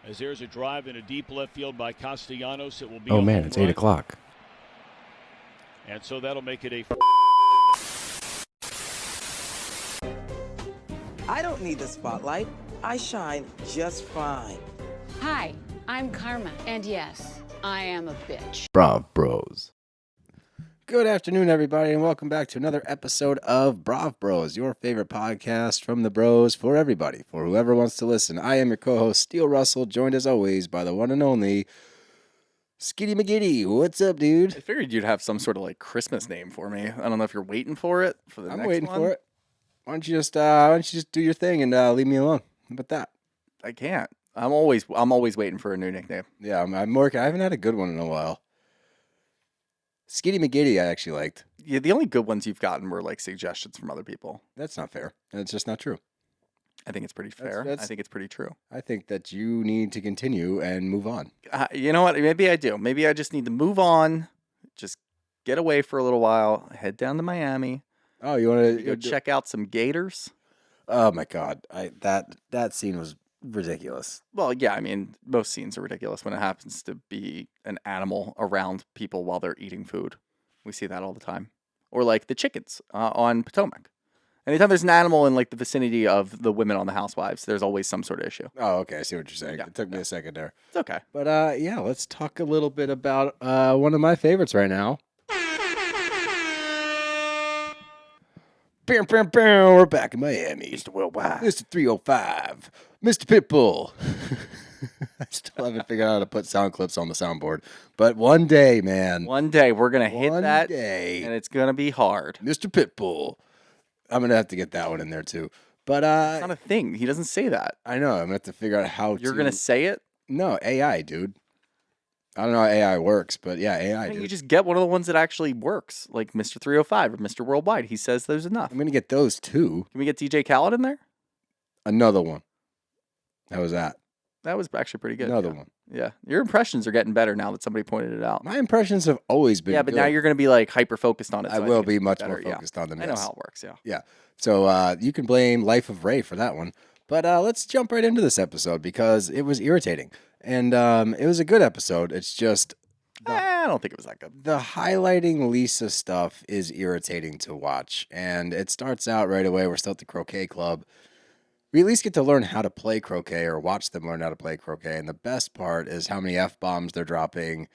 As there's a drive in a deep left field by Castellanos, it will be Oh a man, home it's run. 8 o'clock. And so that'll make it a... I don't need the spotlight. I shine just fine. Hi, I'm Karma, and yes, I am a bitch. BravBros. Good afternoon, everybody, and welcome back to another episode of BravBros, your favorite podcast from the bros for everybody, for whoever wants to listen. I am your co-host, Steele Russell, joined as always by the one and only Skitty McGiddy. What's up, dude? I figured you'd have some sort of like Christmas name for me. I don't know if you're waiting for it for the I'm next waiting one. for it. Why don't you just do your thing and leave me alone? How about that? I can't. I'm always waiting for a new nickname. Yeah, I'm working. I haven't had a good one in a while. Skitty McGiddy, I actually liked. Yeah, the only good ones you've gotten were like suggestions from other people. That's not fair. That's just not true. I think it's pretty fair. That's- I think it's pretty true. I think that you need to continue and move on. You know what? Maybe I do. Maybe I just need to move on. Just get away for a little while. Head down to Miami. Oh, you want to Go check out some gators. Oh my God, that scene was ridiculous. Well, yeah, I mean, most scenes are ridiculous when it happens to be an animal around people while they're eating food. We see that all the time. Or like the chickens on Potomac. Anytime there's an animal in like the vicinity of the women on the Housewives, there's always some sort of issue. Oh, okay, I see what you're saying. Yeah, It took me a second there, It's okay. but yeah, let's talk a little bit about one of my favorites right now. Bam, bam, bam. We're back in Miami. Mr. Worldwide. Mr. 305. Mr. Pitbull. I still haven't figured out how to put sound clips on the soundboard. But one day, man. One day we're going to hit One that, day. and it's going to be hard. Mr. Pitbull. I'm going to have to get that one in there, too. But It's not a thing. He doesn't say that. I know. I'm going to have to figure out how You're going to say it? No, AI, dude. I don't know how AI works, but yeah, AI, Why don't dude. you just get one of the ones that actually works, like Mr. 305 or Mr. Worldwide. He says there's enough. I'm going to get those, too. Can we get DJ Khaled in there? Another one. How was that? That was actually pretty good. Another yeah. one. Yeah. Your impressions are getting better now that somebody pointed it out. My impressions have always been Yeah, but good. now you're going to be like hyper focused on it. I so will think be it's much better, more focused on them. I know yes. how it works, yeah. Yeah. So you can blame Life of Ray for that one. But let's jump right into this episode because it was irritating. And it was a good episode. It's just I don't think it was that good. the highlighting Lisa stuff is irritating to watch. And it starts out right away. We're still at the croquet club. We at least get to learn how to play croquet or watch them learn how to play croquet. And the best part is how many F-bombs they're dropping.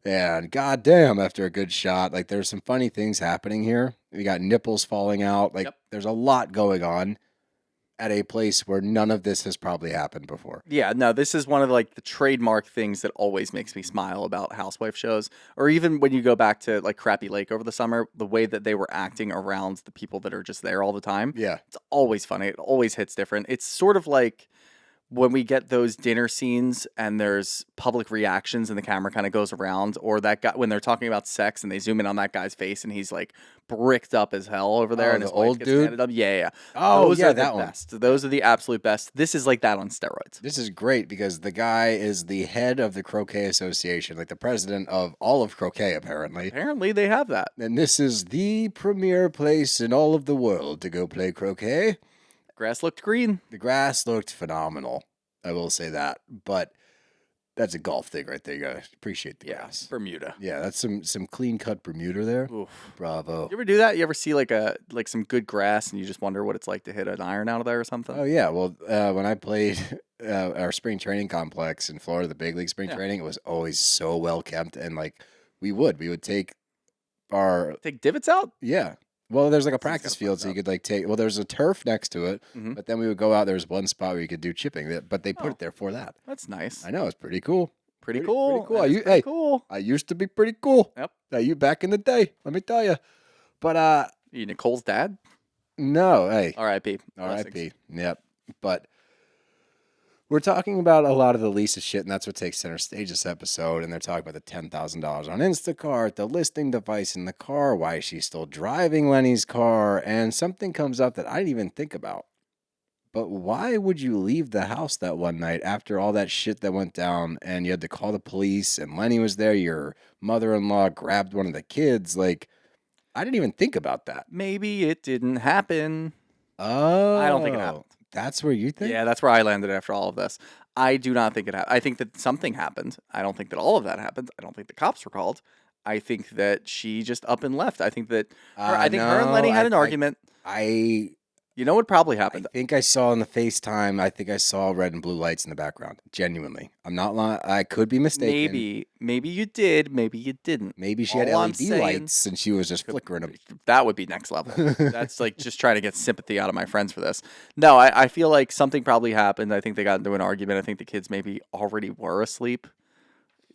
And goddamn, after a good shot, like there's some funny things happening here. We got nipples falling out. Like there's a lot going on at a place where none of this has probably happened before. Yeah, no, this is one of like the trademark things that always makes me smile about housewife shows. Or even when you go back to like Crappy Lake over the summer, the way that they were acting around the people that are just there all the time. Yeah. It's always funny. It always hits different. It's sort of like when we get those dinner scenes and there's public reactions and the camera kind of goes around, or that guy when they're talking about sex and they zoom in on that guy's face and he's like bricked up as hell over there Oh, and his the wife old gets dude? handed up. Yeah. Oh, Those yeah, are the that one. best. Those are the absolute best. This is like that on steroids. This is great because the guy is the head of the Croquet Association, like the president of all of croquet, apparently. Apparently they have that. And this is the premier place in all of the world to go play croquet. Grass looked green. The grass looked phenomenal. I will say that. But that's a golf thing right there. You gotta appreciate the grass. Bermuda. Yeah, that's some clean cut Bermuda there. Oof. Bravo. You ever do that? You ever see like some good grass and you just wonder what it's like to hit an iron out of there or something? Oh yeah. Well, when I played our spring training complex in Florida, the big league spring training, it was always so well kept, and like we would take our Take divots out? yeah. Well, there's like a Sounds practice kinda field, fucked so you up. could like take. Well, there's a turf next to it, Mhm. but then we would go out. There was one spot where you could do chipping, but they put Oh. it there for that. That's nice. I know it's pretty cool. Pretty cool. Pretty cool. That is You- pretty hey, cool. I used to be pretty cool. Yep. Now you back in the day, let me tell you. But You Nicole's dad? no, hey, R.I.P. R.I.P. Yep. But we're talking about a lot of the Lisa shit, and that's what takes center stage this episode. And they're talking about the $10,000 on Instacart, the listing device in the car, why she's still driving Lenny's car, and something comes up that I didn't even think about. But why would you leave the house that one night after all that shit that went down and you had to call the police and Lenny was there, your mother-in-law grabbed one of the kids? Like, I didn't even think about that. Maybe it didn't happen. Oh. I don't think it happened. That's where you think? Yeah, that's where I landed after all of this. I do not think it happened. I think that something happened. I don't think that all of that happened. I don't think the cops were called. I think that she just up and left. I think that her and Lenny had an argument. You know what probably happened? I think I saw on the FaceTime, I think I saw red and blue lights in the background. Genuinely. I'm not lying. I could be mistaken. Maybe you did. Maybe you didn't. Maybe she had LED lights and she was just flickering them. That would be next level. That's like just trying to get sympathy out of my friends for this. No, I feel like something probably happened. I think they got into an argument. I think the kids maybe already were asleep.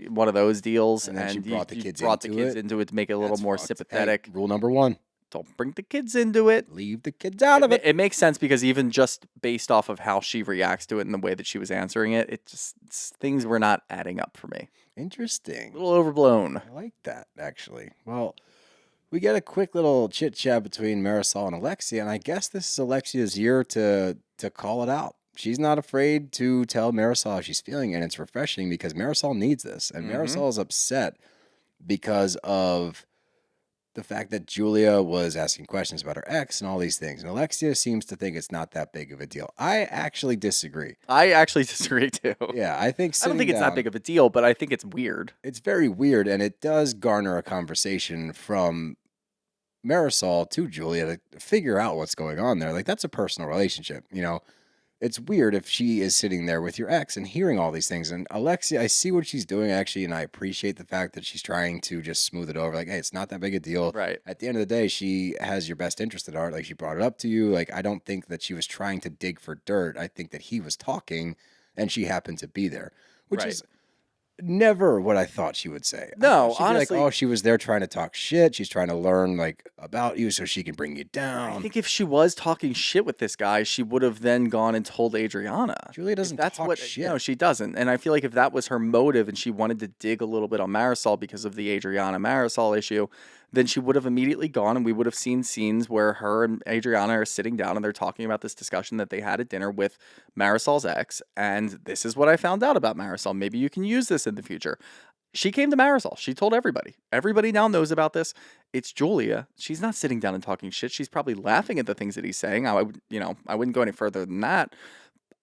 One of those deals. And then she brought the kids into it to make it a little more sympathetic. Hey, rule number 1. Don't bring the kids into it. Leave the kids out of it. It makes sense because even just based off of how she reacts to it and the way that she was answering it, things were not adding up for me. Interesting. A little overblown. I like that, actually. Well, we get a quick little chit-chat between Marisol and Alexia, and I guess this is Alexia's year to call it out. She's not afraid to tell Marisol how she's feeling, and it's refreshing because Marisol needs this. And Marisol is upset because of the fact that Julia was asking questions about her ex and all these things. And Alexia seems to think it's not that big of a deal. I actually disagree. Too. Yeah, I think I don't think it's that big of a deal, but I think it's weird. It's very weird, and it does garner a conversation from Marisol to Julia to figure out what's going on there. Like, that's a personal relationship, you know? It's weird if she is sitting there with your ex and hearing all these things. And Alexia, I see what she's doing, actually, and I appreciate the fact that she's trying to just smooth it over. Like, hey, it's not that big a deal. Right. At the end of the day, she has your best interest at heart. Like, she brought it up to you. Like, I don't think that she was trying to dig for dirt. I think that he was talking, and she happened to be there, which is never what I thought she would say. No, she'd honestly, be like, oh, she was there trying to talk shit. She's trying to learn like about you so she can bring you down. I think if she was talking shit with this guy, she would have then gone and told Adriana. Julia doesn't talk shit. No, she doesn't. And I feel like if that was her motive and she wanted to dig a little bit on Marisol because of the Adriana Marisol issue, then she would have immediately gone and we would have seen scenes where her and Adriana are sitting down and they're talking about this discussion that they had at dinner with Marisol's ex. And this is what I found out about Marisol. Maybe you can use this in the future. She came to Marisol. She told everybody. Everybody now knows about this. It's Julia. She's not sitting down and talking shit. She's probably laughing at the things that he's saying. I wouldn't go any further than that.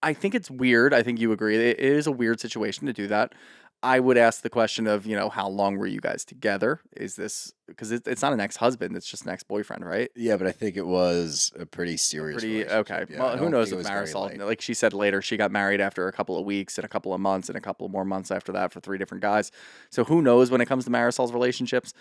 I think it's weird. I think you agree. It is a weird situation to do that. I would ask the question of, how long were you guys together? Is this because it's not an ex-husband, it's just an ex-boyfriend, right? Yeah, but I think it was a pretty serious relationship. Okay. Yeah, well, who knows with Marisol? Like she said later, she got married after a couple of weeks and a couple of months and a couple of more months after that for 3 different guys. So who knows when it comes to Marisol's relationships?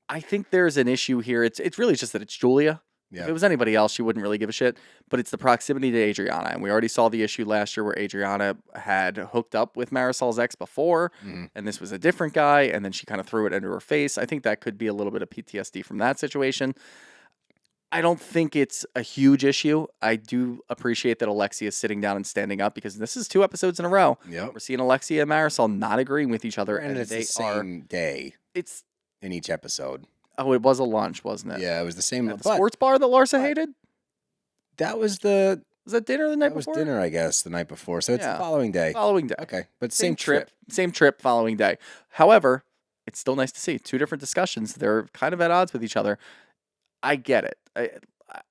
I think there's an issue here. It's really just that it's Julia. Yeah. If it was anybody else, she wouldn't really give a shit. But it's the proximity to Adriana. And we already saw the issue last year where Adriana had hooked up with Marisol's ex before. Mm-hmm. And this was a different guy. And then she kind of threw it into her face. I think that could be a little bit of PTSD from that situation. I don't think it's a huge issue. I do appreciate that Alexia is sitting down and standing up because this is 2 episodes in a row. Yep. We're seeing Alexia and Marisol not agreeing with each other. And it's the same day. It's in each episode. Oh, it was a lunch, wasn't it? Yeah, it was the same. At the sports bar that Larsa hated? That was Was that dinner the night before? That was dinner, I guess, the night before. So it's the following day. Following day. Okay, but same trip. Same trip, following day. However, it's still nice to see 2 different discussions. They're kind of at odds with each other. I get it.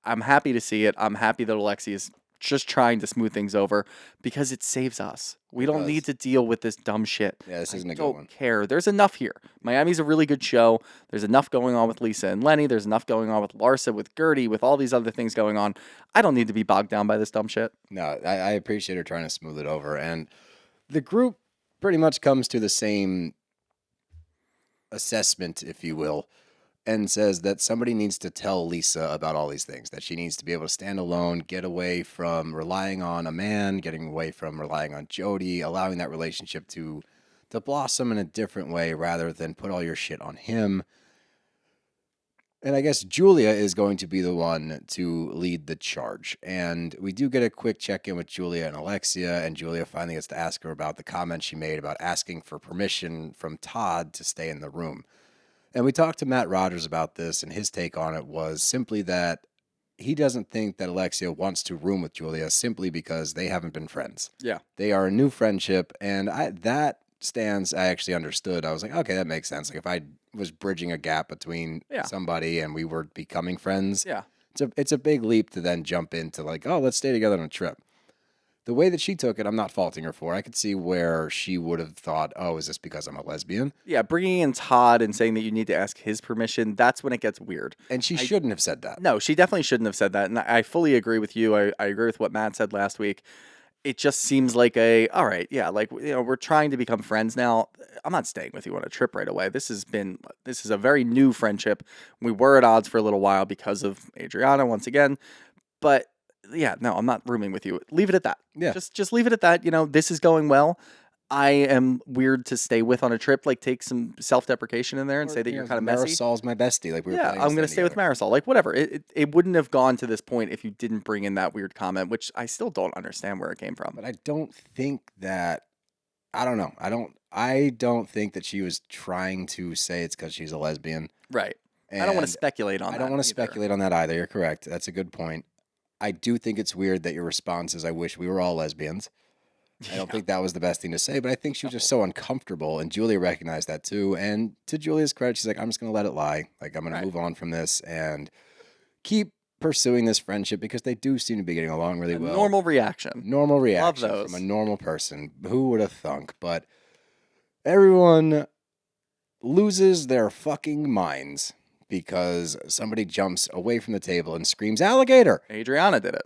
I'm happy to see it. I'm happy that Alexia is just trying to smooth things over because it saves us. We don't need to deal with this dumb shit. Yeah, this isn't a good one. I don't care. There's enough here. Miami's a really good show. There's enough going on with Lisa and Lenny. There's enough going on with Larsa, with Gertie, with all these other things going on. I don't need to be bogged down by this dumb shit. No, I appreciate her trying to smooth it over. And the group pretty much comes to the same assessment, if you will, and says that somebody needs to tell Lisa about all these things, that she needs to be able to stand alone, get away from relying on a man, getting away from relying on Jody, allowing that relationship to blossom in a different way rather than put all your shit on him. And I guess Julia is going to be the one to lead the charge. And we do get a quick check-in with Julia and Alexia, and Julia finally gets to ask her about the comment she made about asking for permission from Todd to stay in the room. And we talked to Matt Rogers about this, and his take on it was simply that he doesn't think that Alexia wants to room with Julia simply because they haven't been friends. Yeah. They are a new friendship, and that stance I actually understood. I was like, okay, that makes sense. Like if I was bridging a gap between somebody and we were becoming friends, it's a big leap to then jump into like, oh, let's stay together on a trip. the way that she took it, I'm not faulting her for. I could see where she would have thought, oh, is this because I'm a lesbian? Yeah, bringing in Todd and saying that you need to ask his permission, that's when it gets weird. And she shouldn't have said that. No, she definitely shouldn't have said that. And I fully agree with you. I agree with what Matt said last week. It just seems like all right, yeah, like, we're trying to become friends now. I'm not staying with you on a trip right away. This is a very new friendship. We were at odds for a little while because of Adriana once again. But yeah, no, I'm not rooming with you. Leave it at that. Yeah. Just leave it at that. This is going well. I am weird to stay with on a trip. Like, take some self-deprecation in there and say that you're kind of messy. Marisol's my bestie. Like, we were playing I'm going to stay with Marisol. Like, whatever. It wouldn't have gone to this point if you didn't bring in that weird comment, which I still don't understand where it came from. But I don't think that. I don't know. I don't think that she was trying to say it's because she's a lesbian. Right. I don't want to speculate on that. I don't want to speculate on that either. You're correct. That's a good point. I do think it's weird that your response is, I wish we were all lesbians. I don't think that was the best thing to say, but I think she was just so uncomfortable, and Julia recognized that too. And to Julia's credit, she's like, I'm just going to let it lie. Like, I'm going to move on from this and keep pursuing this friendship because they do seem to be getting along really well. Normal reaction. Normal reaction Love those. from a normal person. Who would have thunk? But everyone loses their fucking minds because somebody jumps away from the table and screams, alligator! Adriana did it.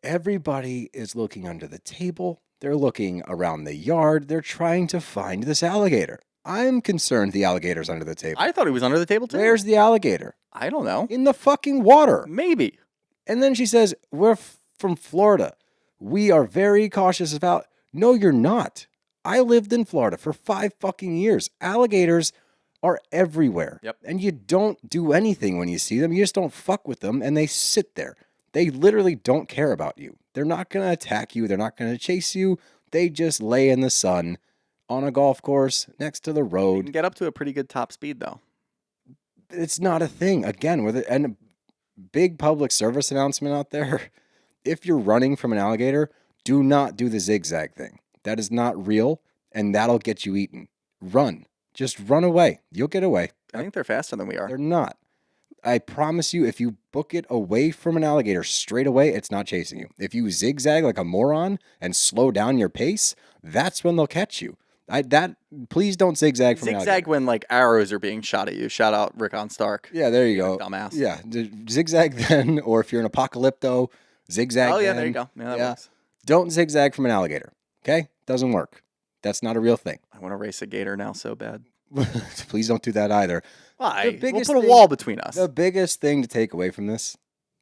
Everybody is looking under the table. They're looking around the yard. They're trying to find this alligator. I'm concerned the alligator's under the table. I thought he was under the table too. Where's the alligator? I don't know. In the fucking water. Maybe. And then she says, we're from Florida. We are very cautious about. No, you're not. I lived in Florida for 5 fucking years. Alligators are everywhere. Yep. And you don't do anything when you see them. You just don't fuck with them, and they sit there. They literally don't care about you. They're not going to attack you. They're not going to chase you. They just lay in the sun on a golf course next to the You road. can get up to a pretty good top speed, though. It's not a thing. Again, and a big public service announcement out there. If you're running from an alligator, do not do the zigzag thing. That is not real, and that'll get you eaten. Run. Just run away. You'll get away. I think they're faster than we are. They're not. I promise you, if you book it away from an alligator straight away, it's not chasing you. If you zigzag like a moron and slow down your pace, that's when they'll catch you. Please don't zigzag from an alligator. Zigzag when like arrows are being shot at you. Shout out Rickon Stark. Yeah, there you go. Dumbass. Yeah, zigzag then, or if you're an apocalypto, zigzag Oh yeah, then. there you go. Yeah, that works. Don't zigzag from an alligator. Okay? Doesn't work. That's not a real thing. I want to race a gator now so bad. Please don't do that either. Why? We'll biggest put a thing- wall between us. The biggest thing to take away from this,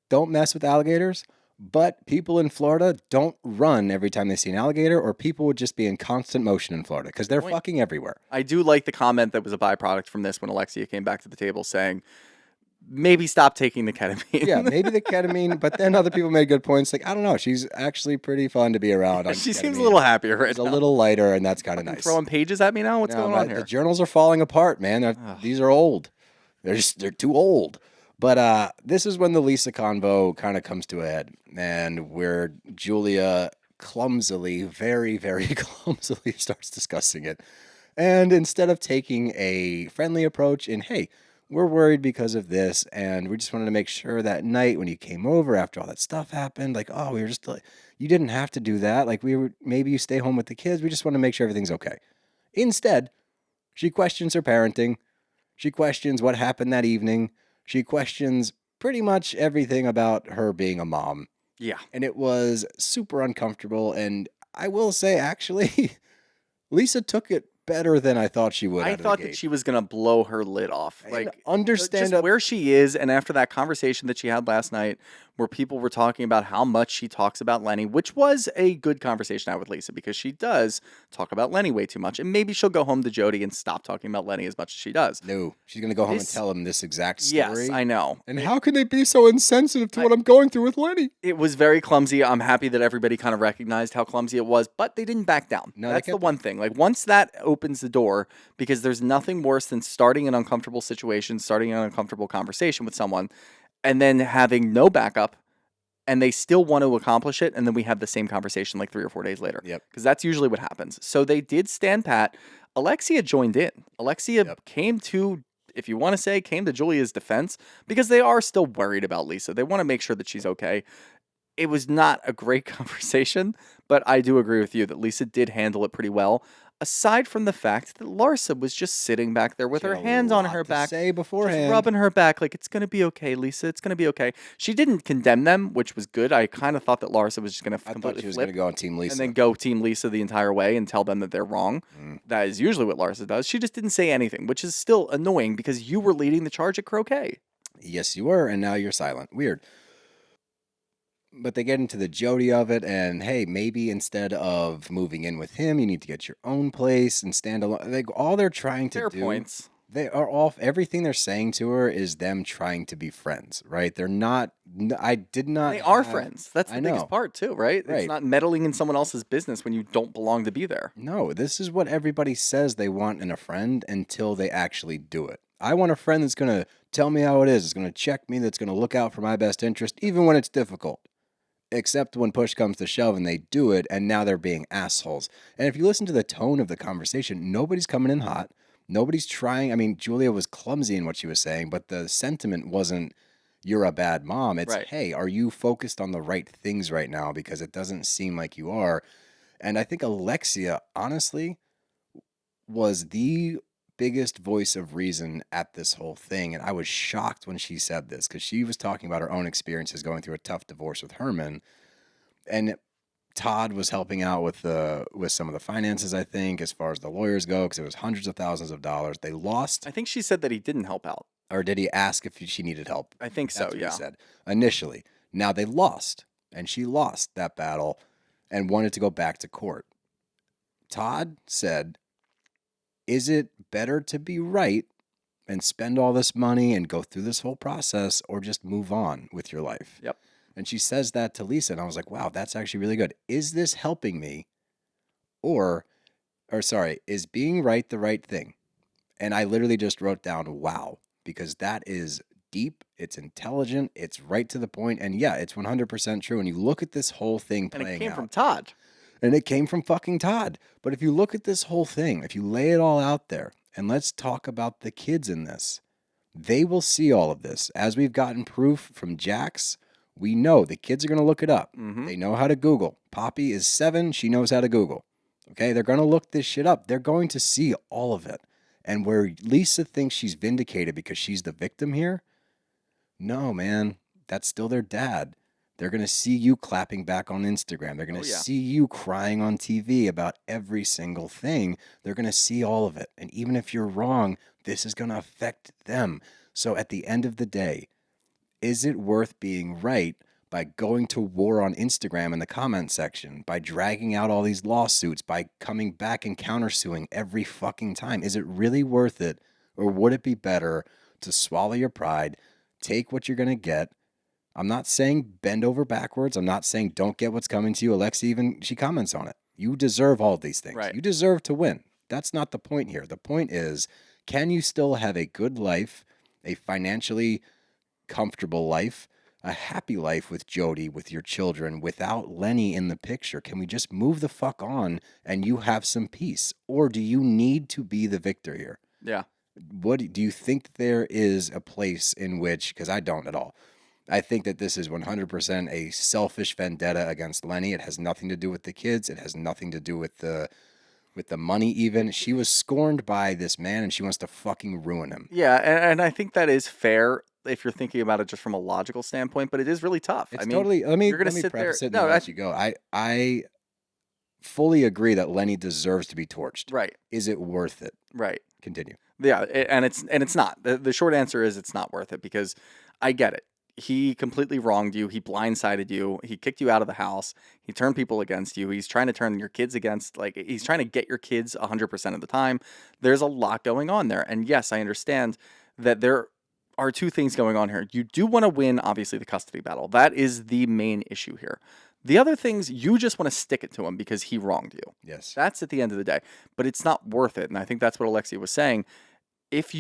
don't mess with alligators, but people in Florida don't run every time they see an alligator, or people would just be in constant motion in Florida because they're point. fucking everywhere. I do like the comment that was a byproduct from this when Alexia came back to the table saying, maybe stop taking the ketamine. Yeah, maybe the ketamine, but then other people made good points. Like, I don't know, she's actually pretty fun to be around. On She seems a ketamine. little happier right She's now. a little lighter, and that's kind of nice. Throwing pages at me now? What's No, going on here? The journals are falling apart, man. These are old. They're too old. But this is when the Lisa convo kind of comes to a head, and where Julia clumsily, very, very clumsily starts discussing it. And instead of taking a friendly approach in, hey, we're worried because of this, and we just wanted to make sure that night when you came over after all that stuff happened, like, oh, we were just like, you didn't have to do that. Like, maybe you stay home with the kids. We just want to make sure everything's okay. Instead, she questions her parenting. She questions what happened that evening. She questions pretty much everything about her being a mom. Yeah. And it was super uncomfortable. And I will say, actually, Lisa took it better than I thought she would. I thought that she was going to blow her lid off. And Like, understand just where she is. And after that conversation that she had last night, where people were talking about how much she talks about Lenny, which was a good conversation I had with Lisa, because she does talk about Lenny way too much. And maybe she'll go home to Jody and stop talking about Lenny as much as she does. No, she's going to go home and tell him this exact story. Yes, I know. And how can they be so insensitive to what I'm going through with Lenny? It was very clumsy. I'm happy that everybody kind of recognized how clumsy it was, but they didn't back down. No, they That's the kept one thing. Like, once that opens the door, because there's nothing worse than starting an uncomfortable situation, starting an uncomfortable conversation with someone, and then having no backup, and they still want to accomplish it, and then we have the same conversation like 3 or 4 days later. Yep. Because that's usually what happens. So they did stand pat. Alexia joined in. Alexia came to, if you want to say, came to Julia's defense, because they are still worried about Lisa. They want to make sure that she's okay. it was not a great conversation, but I do agree with you that Lisa did handle it pretty well. Aside from the fact that Larsa was just sitting back there with She her had a hands on lot her to back, say just beforehand. rubbing her back like, it's going to be okay, Lisa. It's going to be okay. She didn't condemn them, which was good. I kind of thought that Larsa was just going to I thought completely she was flip going to go on Team Lisa. and then go Team Lisa the entire way and tell them that they're wrong. That is usually what Larsa does. She just didn't say anything, which is still annoying because you were leading the charge at croquet. Yes, you were, and now you're silent. Weird. But they get into the Jody of it, and hey, maybe instead of moving in with him, you need to get your own place and stand alone. Like, all they're trying to Fair do, points. they are all. Everything they're saying to her is them trying to be friends, right? They're not. I did not. They are have- friends. That's the I biggest know. part too, right? Right. It's not meddling in someone else's business when you don't belong to be there. No, this is what everybody says they want in a friend until they actually do it. I want a friend that's going to tell me how it is, going to check me, that's going to look out for my best interest, even when it's difficult. Except when push comes to shove and they do it, and now they're being assholes. And if you listen to the tone of the conversation, nobody's coming in hot. Nobody's trying. I mean, Julia was clumsy in what she was saying, but the sentiment wasn't, you're a bad mom. It's, Right. hey, are you focused on the right things right now? Because it doesn't seem like you are. And I think Alexia, honestly, was the biggest voice of reason at this whole thing. And I was shocked when she said this because she was talking about her own experiences going through a tough divorce with Herman. And Todd was helping out with some of the finances, I think, as far as the lawyers go, because it was hundreds of thousands of dollars. They lost. I think she said that he didn't help out. Or did he ask if she needed help? I think so, That's what yeah. he said initially. Now they lost, and she lost that battle and wanted to go back to court. Todd said, is it better to be right and spend all this money and go through this whole process, or just move on with your life? Yep. And she says that to Lisa, and I was like, wow, that's actually really good. Is this helping me? Or sorry, is being right the right thing? And I literally just wrote down, wow, because that is deep, it's intelligent, it's right to the point, and yeah, it's 100% true. And you look at this whole thing And playing it came out. from Todd. And it came from fucking Todd. But if you look at this whole thing, if you lay it all out there, and let's talk about the kids in this, they will see all of this. As we've gotten proof from Jax, we know the kids are going to look it up. Mhm. They know how to Google. Poppy is 7. She knows how to Google. Okay, they're going to look this shit up. They're going to see all of it. And where Lisa thinks she's vindicated because she's the victim here, no, man, that's still their dad. They're going to see you clapping back on Instagram. They're going to see you crying on TV about every single thing. They're going to see all of it. And even if you're wrong, this is going to affect them. So at the end of the day, is it worth being right by going to war on Instagram in the comment section, by dragging out all these lawsuits, by coming back and countersuing every fucking time? Is it really worth it? Or would it be better to swallow your pride, take what you're going to get? I'm not saying bend over backwards. I'm not saying don't get what's coming to you. Alexia, even she comments on it. You deserve all these things. Right. You deserve to win. That's not the point here. The point is, can you still have a good life, a financially comfortable life, a happy life with Jody, with your children, without Lenny in the picture? Can we just move the fuck on and you have some peace? Or do you need to be the victor here? Yeah. What do you think there is a place in which, because I don't at all, I think that this is 100% a selfish vendetta against Lenny. It has nothing to do with the kids. It has nothing to do with the money even. She was scorned by this man and she wants to fucking ruin him. Yeah, and I think that is fair if you're thinking about it just from a logical standpoint, but it is really tough. It's I mean, totally, let me you're gonna sit preface there. it and No, let you go. I fully agree that Lenny deserves to be torched. right, Is it worth it? right. Continue. Yeah, and it's not. The short answer is it's not worth it because I get it. He completely wronged you. He blindsided you. He kicked you out of the house. He turned people against you. He's trying to turn your kids against, like, he's trying to get your kids 100% of the time. There's a lot going on there. And yes, I understand that there are two things going on here. You do want to win, obviously, the custody battle. That is the main issue here. The other things, you just want to stick it to him because he wronged you. Yes. That's at the end of the day. But it's not worth it. And I think that's what Alexia was saying. If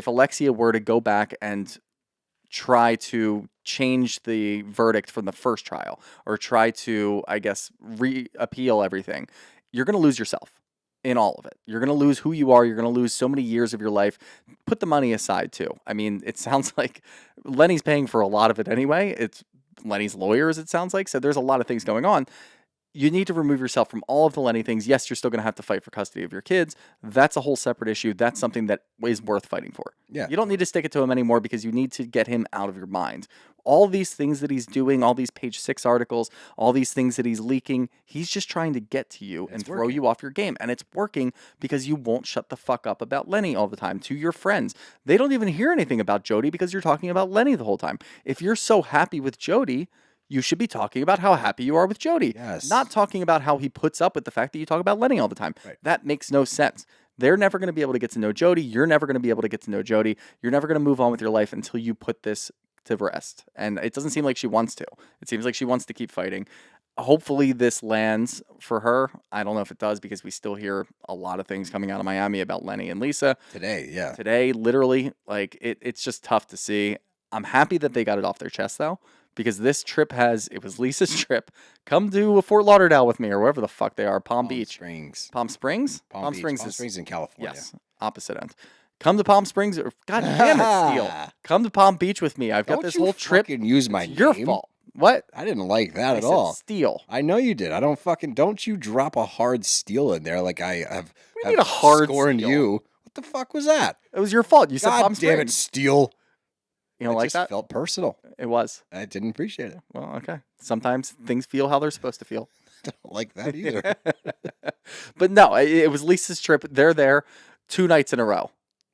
Alexia were to go back and try to change the verdict from the first trial or try to, I guess, re-appeal everything, you're going to lose yourself in all of it. You're going to lose who you are. You're going to lose so many years of your life. Put the money aside, too. I mean, it sounds like Lenny's paying for a lot of it anyway. It's Lenny's lawyers, it sounds like. So there's a lot of things going on. You need to remove yourself from all of the Lenny things. Yes, you're still going to have to fight for custody of your kids. That's a whole separate issue. That's something that is worth fighting for. Yeah. You don't need to stick it to him anymore because you need to get him out of your mind. All these things that he's doing, all these page 6 articles, all these things that he's leaking, he's just trying to get to you and throw you off your game. And it's working because you won't shut the fuck up about Lenny all the time to your friends. They don't even hear anything about Jody because you're talking about Lenny the whole time. If you're so happy with Jody, you should be talking about how happy you are with Jody. Yes. Not talking about how he puts up with the fact that you talk about Lenny all the time. Right. That makes no sense. They're never going to be able to get to know Jody. You're never going to be able to get to know Jody. You're never going to move on with your life until you put this to rest. And it doesn't seem like she wants to. It seems like she wants to keep fighting. Hopefully this lands for her. I don't know if it does because we still hear a lot of things coming out of Miami about Lenny and Lisa. Today, literally, like it's just tough to see. I'm happy that they got it off their chest though, because this trip it was Lisa's trip. Come to Fort Lauderdale with me or wherever the fuck they are. Palm Beach. Palm Springs? Palm Springs is in California. Yes, opposite end. Come to Palm Springs. God damn it, Steele. Come to Palm Beach with me. I've got this whole trip. Don't use my name. Your fault. What? I didn't like that at said all. Steele. I know you did. Don't you drop a hard steal in there like I have. We need a hard scorned steal. you. What the fuck was that? It was your fault. You said God Palm damn it, Springs. Steele. You don't like just that? Felt personal. It was. I didn't appreciate it. Well, okay. Sometimes things feel how they're supposed to feel. Don't like that either. But no, it was Lisa's trip. They're there 2 nights in a row.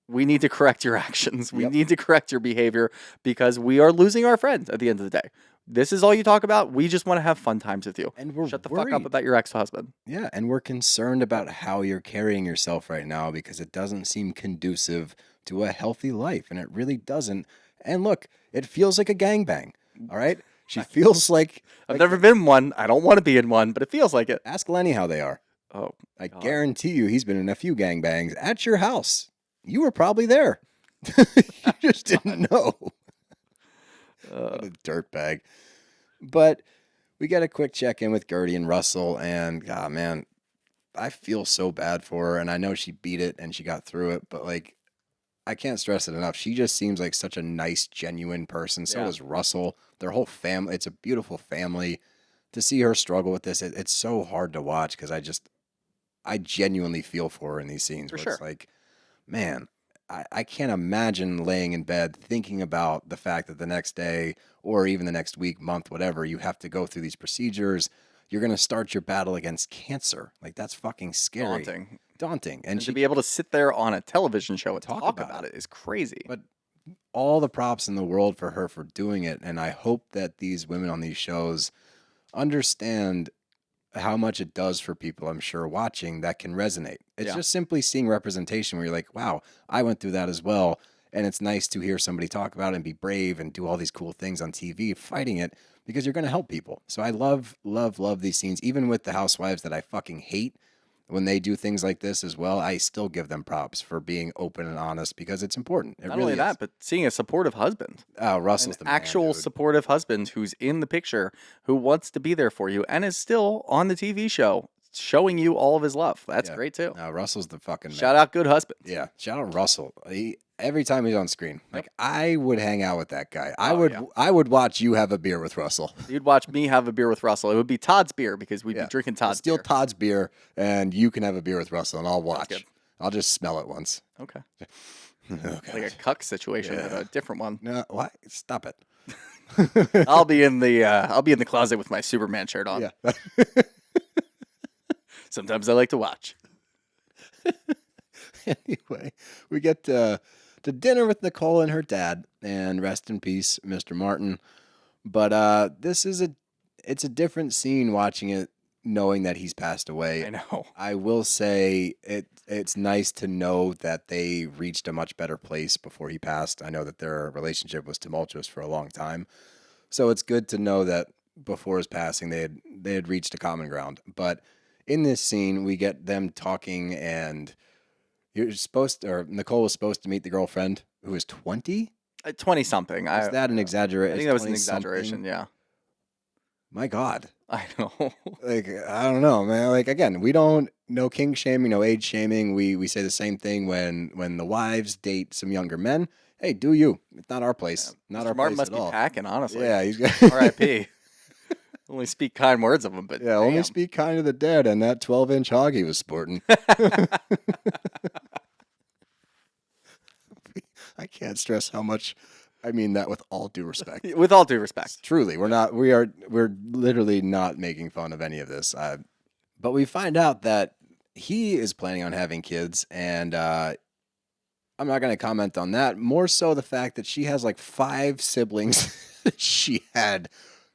We need to correct your actions. We need to correct your behavior because we are losing our friends at the end of the day. This is all you talk about. We just want to have fun times with you. And we're Shut the worried. fuck up about your ex-husband. Yeah, and we're concerned about how you're carrying yourself right now because it doesn't seem conducive to a healthy life, and it really doesn't. And look, it feels like a gangbang, all right? She feels like... I've never been in one. I don't want to be in one, but it feels like it. Ask Lenny how they are. Oh, I God. guarantee you he's been in a few gangbangs at your house. You were probably there. You just didn't know. What a dirtbag. But we got a quick check-in with Gertie and Russell, and God, man, I feel so bad for her, and I know she beat it and she got through it, but like, I can't stress it enough. She just seems like such a nice, genuine person. So does Russell. Their whole family. It's a beautiful family. To see her struggle with this, it's so hard to watch because I genuinely feel for her in these scenes. For Where sure. It's like, man, I can't imagine laying in bed thinking about the fact that the next day or even the next week, month, whatever, you have to go through these procedures. You're going to start your battle against cancer. Like, that's fucking scary. Daunting. And to be able to sit there on a television show and talk about it is crazy. But all the props in the world for her for doing it. And I hope that these women on these shows understand how much it does for people, I'm sure, watching that can resonate. It's just simply seeing representation where you're like, wow, I went through that as well. And it's nice to hear somebody talk about it and be brave and do all these cool things on TV, fighting it, because you're going to help people. So I love these scenes, even with the housewives that I fucking hate. When they do things like this as well, I still give them props for being open and honest because it's important. It Not really only is. that, but seeing a supportive husband. Oh, Russell's An the man, actual dude. supportive husband who's in the picture, who wants to be there for you, and is still on the TV show, showing you all of his love. That's great too. No, Russell's the fucking man. Shout out good husband. Yeah, shout out Russell. Every time he's on screen, like I would hang out with that guy. I would watch you have a beer with Russell. You'd watch me have a beer with Russell. It would be Todd's beer because we'd be drinking Todd's Steal beer. Todd's beer, and you can have a beer with Russell, and I'll watch. good. I'll just smell it once. Okay. Okay. Like a cuck situation, but a different one. No, what? Stop it. I'll be in the closet with my Superman shirt on. Yeah. Sometimes I like to watch. Anyway, we get to dinner with Nicole and her dad, and rest in peace, Mr. Martin. But it's a different scene watching it, knowing that he's passed away. I know. I will say it's nice to know that they reached a much better place before he passed. I know that their relationship was tumultuous for a long time, so it's good to know that before his passing they had reached a common ground. But in this scene, we get them talking, and Nicole was supposed to meet the girlfriend who is 20. 20-something. Is that an exaggeration? I think that was an exaggeration, yeah. My God. I know. Like, I don't know, man. Like, again, we don't know king shaming, no age shaming. We say the same thing when the wives date some younger men. hey, do you? It's not our place. Not Mr. our Martin place must at be all. packing, honestly. Yeah, he's got R.I.P. Only speak kind words of him, but yeah. Only damn. speak kind of the dead, and that 12-inch hog he was sporting. I can't stress how much. I mean that with all due respect. With all due respect. Truly, we're literally not making fun of any of this. But we find out that he is planning on having kids, and I'm not going to comment on that. More so the fact that she has like 5 siblings that she had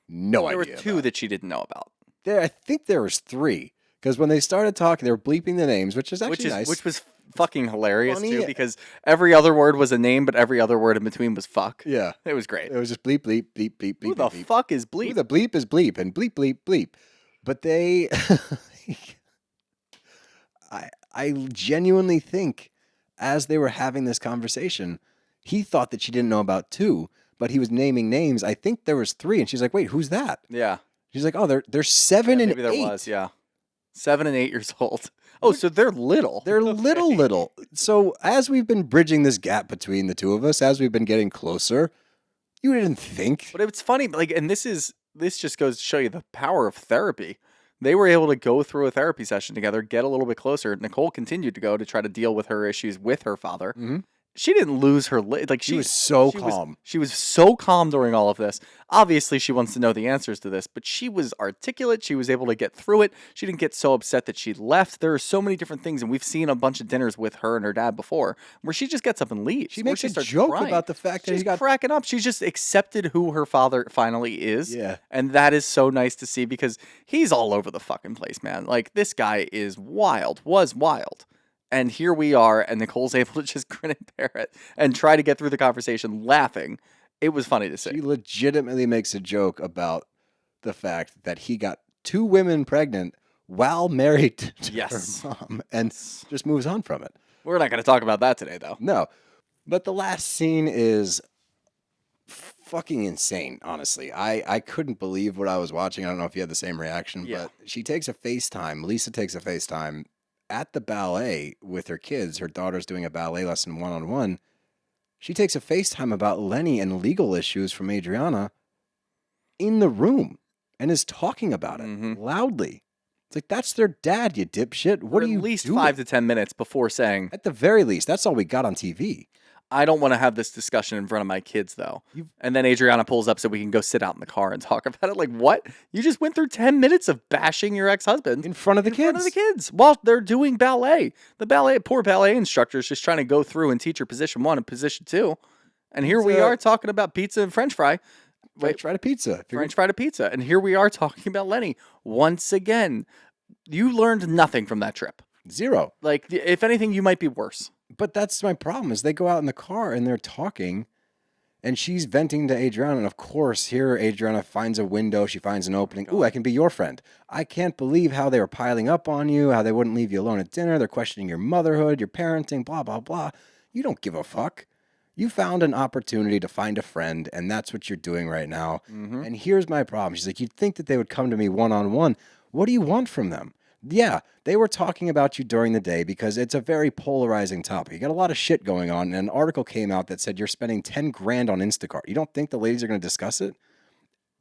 no There idea were 2 about. that she didn't know about. I think there was 3, because when they started talking, they were bleeping the names, which is actually nice. Which was fucking hilarious Funny. too, because every other word was a name, but every other word in between was fuck. Yeah, It was great. it was just bleep, bleep, bleep, bleep, bleep. Who the bleep. fuck is Who bleep? the bleep is bleep and bleep, bleep, bleep. But they, I genuinely think, as they were having this conversation, he thought that she didn't know about 2, but he was naming names. I think there was 3, and she's like, "Wait, who's that?" Yeah. She's like, "Oh, they're 7 Yeah, and maybe there 8. was, yeah. 7 and 8 years old. Oh, so they're little. They're Okay. little. So as we've been bridging this gap between the two of us, as we've been getting closer, you didn't think. But it's funny, like, and this just goes to show you the power of therapy. They were able to go through a therapy session together, get a little bit closer. Nicole continued to go to try to deal with her issues with her father. Mm-hmm. She didn't lose her like She was so she calm. She was so calm during all of this. Obviously, she wants to know the answers to this, but she was articulate. She was able to get through it. She didn't get so upset that she left. There are so many different things, and we've seen a bunch of dinners with her and her dad before, where she just gets up and leaves. She where makes a starts joke crying. about the fact that She's he got cracking up. She's just accepted who her father finally is. Yeah. And that is so nice to see because he's all over the fucking place, man. Like, this guy is was wild. And here we are, and Nicole's able to just grin and bear it and try to get through the conversation laughing. It was funny to see. She legitimately makes a joke about the fact that he got 2 women pregnant while married to Yes. her mom and just moves on from it. We're not going to talk about that today, though. No. But the last scene is fucking insane, honestly. I couldn't believe what I was watching. I don't know if you had the same reaction, Yeah. but she takes a FaceTime. Lisa takes a FaceTime at the ballet with her kids. Her daughter's doing a ballet lesson one-on-one. She takes a FaceTime about Lenny and legal issues from Adriana in the room and is talking about it loudly. It's like, that's their dad, you dipshit. What For are you at least doing? 5 to 10 minutes before saying, At the very least, that's all we got on TV. I don't want to have this discussion in front of my kids, though. And then Adriana pulls up so we can go sit out in the car and talk about it. Like, what? You just went through 10 minutes of bashing your ex-husband In front of the kids. in front of the kids while they're doing ballet. The poor ballet instructor is just trying to go through and teach her position 1 and position 2. And here we are talking about pizza and French fry. French fried pizza. French fried pizza. And here we are talking about Lenny. Once again, you learned nothing from that trip. 0. Like, if anything, you might be worse. But that's my problem is they go out in the car and they're talking and she's venting to Adriana. And of course, here Adriana finds a window. She finds an opening. Ooh, I can be your friend. I can't believe how they were piling up on you, how they wouldn't leave you alone at dinner. They're questioning your motherhood, your parenting, blah, blah, blah. You don't give a fuck. You found an opportunity to find a friend, and that's what you're doing right now. And here's my problem. She's like, you'd think that they would come to me one-on-one. What do you want from them? Yeah, they were talking about you during the day because it's a very polarizing topic. You got a lot of shit going on, and an article came out that said you're spending 10 grand on Instacart. You don't think the ladies are going to discuss it?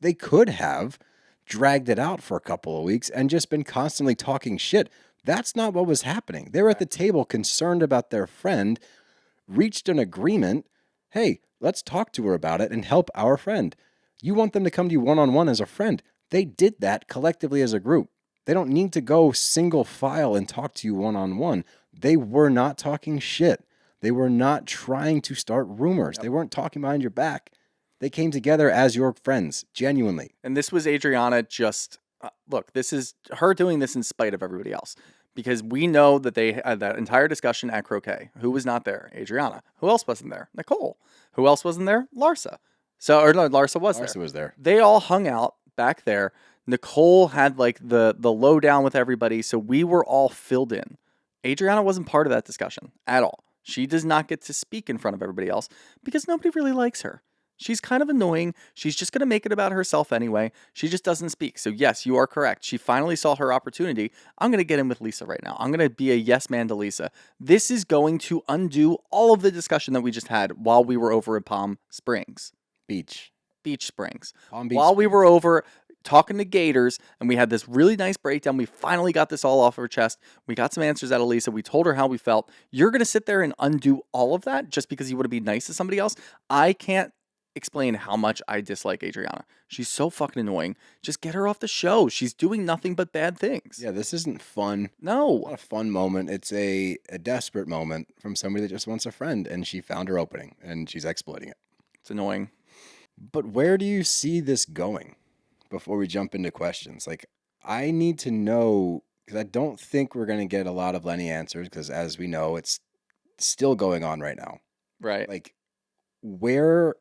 They could have dragged it out for a couple of weeks and just been constantly talking shit. That's not what was happening. They were at the table concerned about their friend, reached an agreement. Hey, let's talk to her about it and help our friend. You want them to come to you one-on-one as a friend. They did that collectively as a group. They don't need to go single file and talk to you one-on-one. They were not talking shit. They were not trying to start rumors. They weren't talking behind your back. They came together as your friends, genuinely. And this was Adriana just, look, this is her doing this in spite of everybody else. Because we know that they had that entire discussion at Croquet. Who was not there? Adriana. Who else wasn't there? Nicole. Who else wasn't there? Larsa. Larsa was there. Larsa was there. They all hung out back there. Nicole had like the lowdown with everybody, so we were all filled in. Adriana wasn't part of that discussion at all. She does not get to speak in front of everybody else because nobody really likes her. She's kind of annoying. She's just going to make it about herself anyway. She just doesn't speak. So yes, you are correct. She finally saw her opportunity. I'm going to get in with Lisa right now. I'm going to be a yes man to Lisa. This is going to undo all of the discussion that we just had while we were over at Palm Springs. Beach Springs. Palm Beach While we Springs. were over talking to Gators and we had this really nice breakdown. We finally got this all off our chest. We got some answers out of Lisa. We told her how we felt. You're going to sit there and undo all of that just because you want to be nice to somebody else? I can't explain how much I dislike Adriana. She's so fucking annoying. Just get her off the show. She's doing nothing but bad things. Yeah, this isn't fun. No. Not a fun moment. It's a desperate moment from somebody that just wants a friend, and she found her opening, and she's exploiting it. It's annoying. But where do you see this going before we jump into questions? Like, I need to know, because I don't think we're going to get a lot of Lenny answers, because as we know, it's still going on right now. Right. Like, where,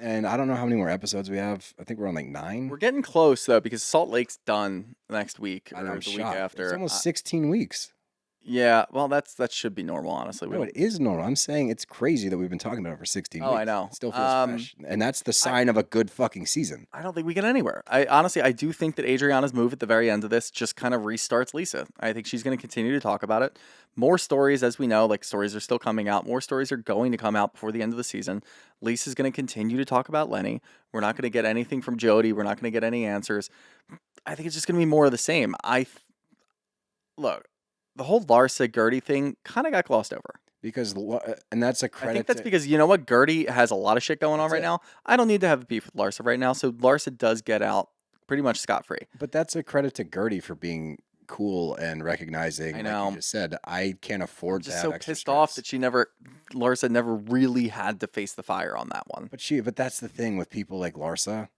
and I don't know how many more episodes we have. I think we're on like 9. We're getting close, though, because Salt Lake's done next week I or know, I'm the week shocked. after. It's almost 16 weeks. Yeah, well, that should be normal, honestly. No, it is normal. I'm saying it's crazy that we've been talking about it for 16 weeks. Oh, I know. It still feels fresh. And that's the sign of a good fucking season. I don't think we get anywhere. I do think that Adriana's move at the very end of this just kind of restarts Lisa. I think she's going to continue to talk about it. More stories, as we know, like stories are still coming out. More stories are going to come out before the end of the season. Lisa's going to continue to talk about Lenny. We're not going to get anything from Jody. We're not going to get any answers. I think it's just going to be more of the same. Look, the whole Larsa Gertie thing kind of got glossed over. Because, and that's a credit. I think that's because, you know what, Gertie has a lot of shit going on right now. I don't need to have a beef with Larsa right now, so Larsa does get out pretty much scot-free. But that's a credit to Gertie for being cool and recognizing, I know. like you just said, I can't afford to Just have so extra pissed stress. off that Larsa never really had to face the fire on that one. But that's the thing with people like Larsa.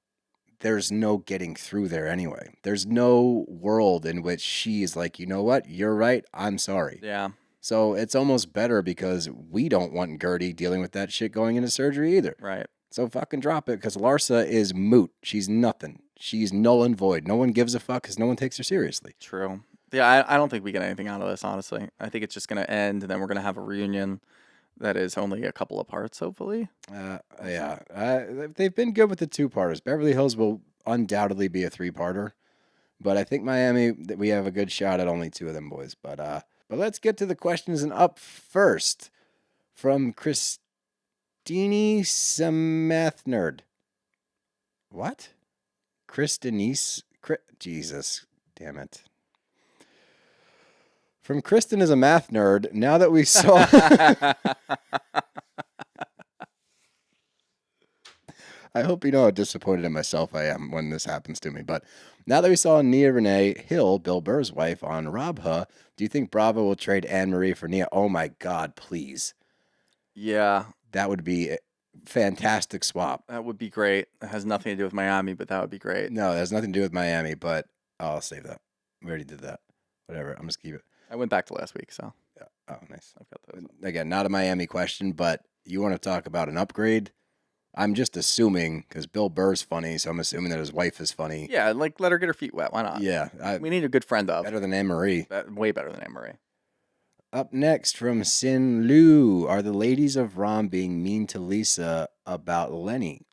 There's no getting through there anyway. There's no world in which she is like, you know what? You're right. I'm sorry. Yeah. So it's almost better because we don't want Gertie dealing with that shit going into surgery either. Right. So fucking drop it because Larsa is moot. She's nothing. She's null and void. No one gives a fuck because no one takes her seriously. True. Yeah, I don't think we get anything out of this, honestly. I think it's just going to end, and then we're going to have a reunion that is only a couple of parts, hopefully. They've been good with the 2-parters. Beverly Hills will undoubtedly be a 3-parter, but I think Miami, we have a good shot at only 2 of them boys. But let's get to the questions. And up first from Christine Samath-Nerd. What? Jesus, damn it. From Kristen is a math nerd. Now that we saw... I hope you know how disappointed in myself I am when this happens to me. But now that we saw Nia Renee Hill, Bill Burr's wife, on RHOM, do you think Bravo will trade Anne-Marie for Nia? Oh, my God, please. Yeah. That would be a fantastic swap. That would be great. It has nothing to do with Miami, but that would be great. No, it has nothing to do with Miami, but I'll save that. We already did that. Whatever. I'm just keep it. I went back to last week, so. Yeah. Oh, nice. I've got those. Again, not a Miami question, but you want to talk about an upgrade? I'm just assuming, because Bill Burr's funny, so I'm assuming that his wife is funny. Yeah, like let her get her feet wet. Why not? Yeah. We need a good friend of. Better than Anne-Marie. Way better than Anne-Marie. Up next from Sin Lu, are the ladies of RHOM being mean to Lisa about Lenny?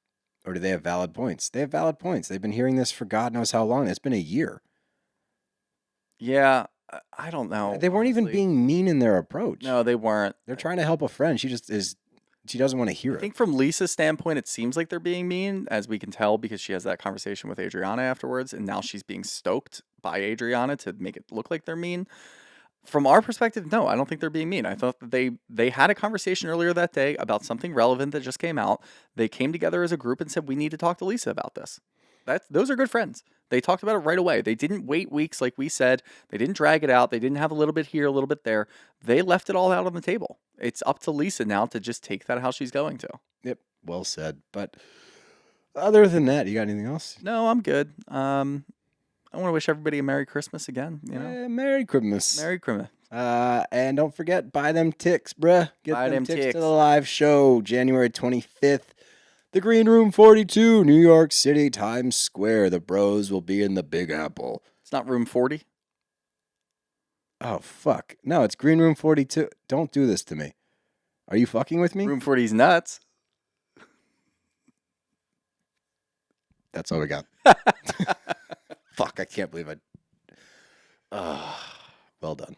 Or do they have valid points? They have valid points. They've been hearing this for God knows how long. It's been a year. Yeah, I don't know. They weren't even being mean in their approach. No, they weren't. They're trying to help a friend. She just is... She doesn't want to hear it. I think from Lisa's standpoint, it seems like they're being mean, as we can tell, because she has that conversation with Adriana afterwards, and now she's being stoked by Adriana to make it look like they're mean. From our perspective, no, I don't think they're being mean. I thought that they had a conversation earlier that day about something relevant that just came out. They came together as a group and said, we need to talk to Lisa about this. Those are good friends. They talked about it right away. They didn't wait weeks like we said. They didn't drag it out. They didn't have a little bit here, a little bit there. They left it all out on the table. It's up to Lisa now to just take that how she's going to. Yep, well said. But other than that, you got anything else? No, I'm good. I want to wish everybody a Merry Christmas again. You know, Merry Christmas. Merry Christmas. And don't forget, buy them ticks, bruh. Get Buy them them ticks to ticks. the live show, January 25th. The Green Room 42, New York City, Times Square. The bros will be in the Big Apple. It's not room 40. Oh, fuck. No, it's Green Room 42. Don't do this to me. Are you fucking with me? Room 40's nuts. That's all we got. Fuck, I can't believe I. Well done.